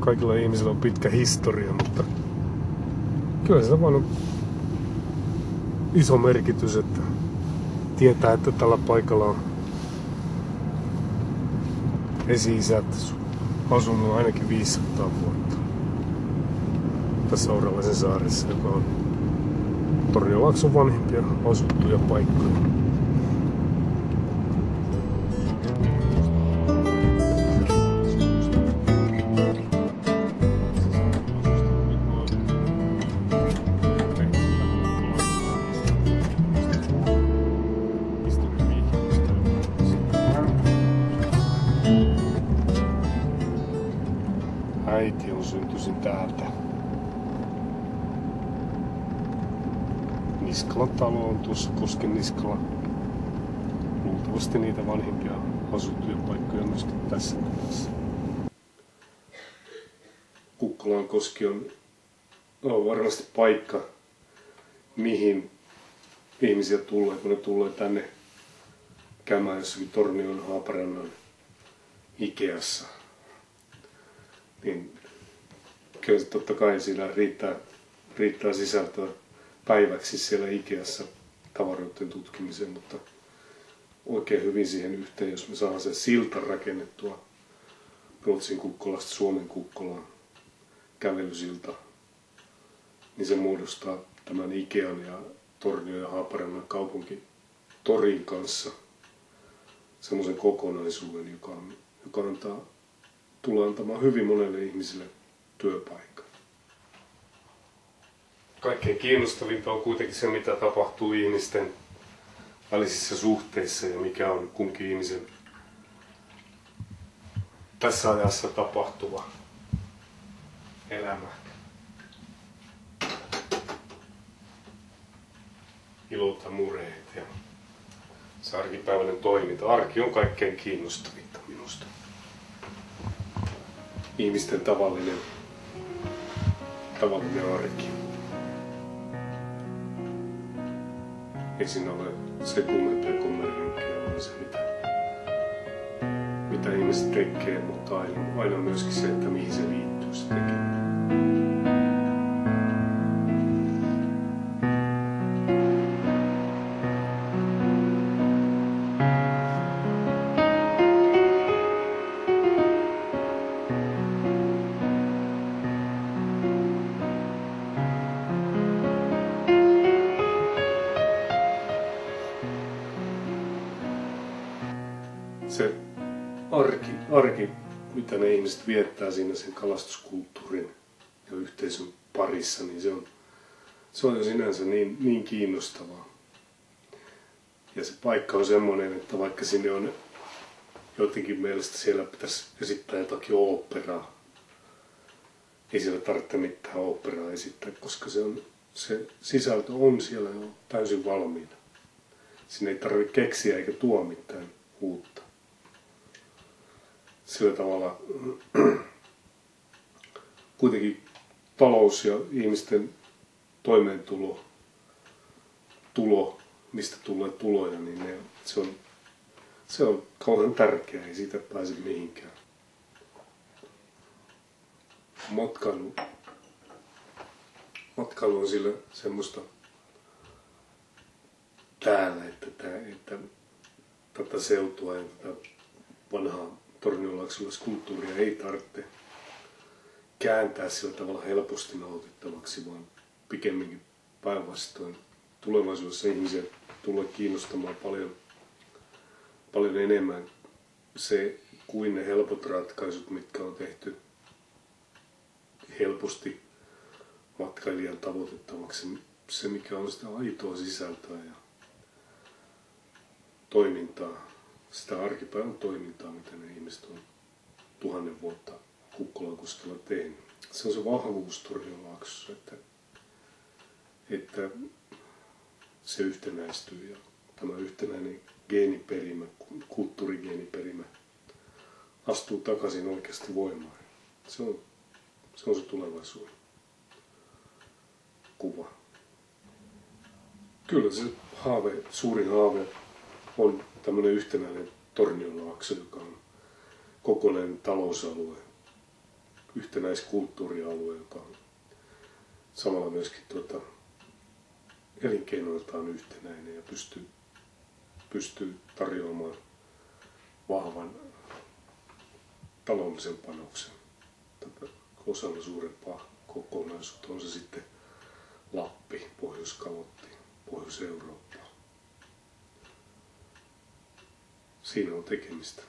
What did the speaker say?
kaikilla ihmisillä on pitkä historia, mutta kyllä se vaan on iso merkitys, että tietää, että tällä paikalla on esi-isät asunut ainakin 500 vuotta tässä Oravaisen saaressa, joka on Tornionlaakson vanhimpia asuttuja paikkoja. Äiti on syntyisin täältä. Niskalan talo on tuossa Koskenniskala. Luultavasti niitä vanhimpia asuttuja paikkoja myöskin tässä kylässä. Kukkolankoski on varmasti paikka, mihin ihmisiä tulee, kun ne tulee tänne käymään jossakin Tornion Haaparannan Ikeassa. Niin kyllä totta kai siinä riittää sisältöä päiväksi siellä Ikeassa tavaroiden tutkimiseen, mutta oikein hyvin siihen yhteen, jos me saadaan se silta rakennettua Ruotsin Kukkolasta Suomen Kukkolaan, kävelysilta, niin se muodostaa tämän Ikean ja Tornion ja Haaparannan kaupunkitorin kanssa semmoisen kokonaisuuden, joka tulee antamaan hyvin monelle ihmiselle työpaikka. Kaikkein kiinnostavinta on kuitenkin se, mitä tapahtuu ihmisten välisissä suhteissa ja mikä on kunkin ihmisen tässä ajassa tapahtuva elämä. Ilot ja murheet ja se arkipäiväinen toiminta. Arki on kaikkein kiinnostavinta minusta. Ihmisten tavallinen arki. Ei siinä ole se kummempia kommervenkkiä, vaan se mitä ihmiset tekee, mutta aina myöskin se, että mihin se liittyy se tekeminen. Se arki, mitä ne ihmiset viettää siinä sen kalastuskulttuurin ja yhteisön parissa, niin se on jo sinänsä niin kiinnostavaa. Ja se paikka on semmoinen, että vaikka sinne on jotenkin mielestä siellä pitäisi esittää jotakin oopperaa, ei siellä tarvitse mitään oopperaa esittää, koska se sisältö on siellä jo täysin valmiina. Siinä ei tarvitse keksiä eikä tuoda mitään uutta. Sillä tavalla kuitenkin talous ja ihmisten toimeentulo, mistä tulee tuloja, niin se on kauhean tärkeää, ei siitä pääse mihinkään. Matkailu on sillä semmoista täällä, että tätä seutua ja tätä vanhaa tornionlaaksolaiskulttuuria ei tarvitse kääntää sillä tavalla helposti nautittavaksi, vaan pikemminkin päinvastoin. Tulevaisuudessa ihmisiä tulee kiinnostamaan paljon enemmän se kuin ne helpot ratkaisut, mitkä on tehty helposti matkailijan tavoitettavaksi. Se, mikä on sitä aitoa sisältöä ja toimintaa. Sitä arkipäivän toimintaa, mitä ne ihmiset on 1000 vuotta Kukkolankoskella tehnyt. Se on se vahvuus Tornionlaaksossa, että se yhtenäistyy ja tämä yhtenäinen geeniperimä, kulttuurigeeniperimä astuu takaisin oikeasti voimaan. Se on se tulevaisuuden kuva. Kyllä se suurin haave on tämmöinen yhtenäinen Tornionlaakso, joka on kokonainen talousalue, yhtenäiskulttuurialue, joka on samalla myöskin elinkeinoiltaan yhtenäinen ja pystyy tarjoamaan vahvan taloudellisen panoksen osana suurempaa kokonaisuutta. On se sitten Lappi, Pohjois-Kalotti, Pohjois-Eurooppa. Siinä on tekemistä.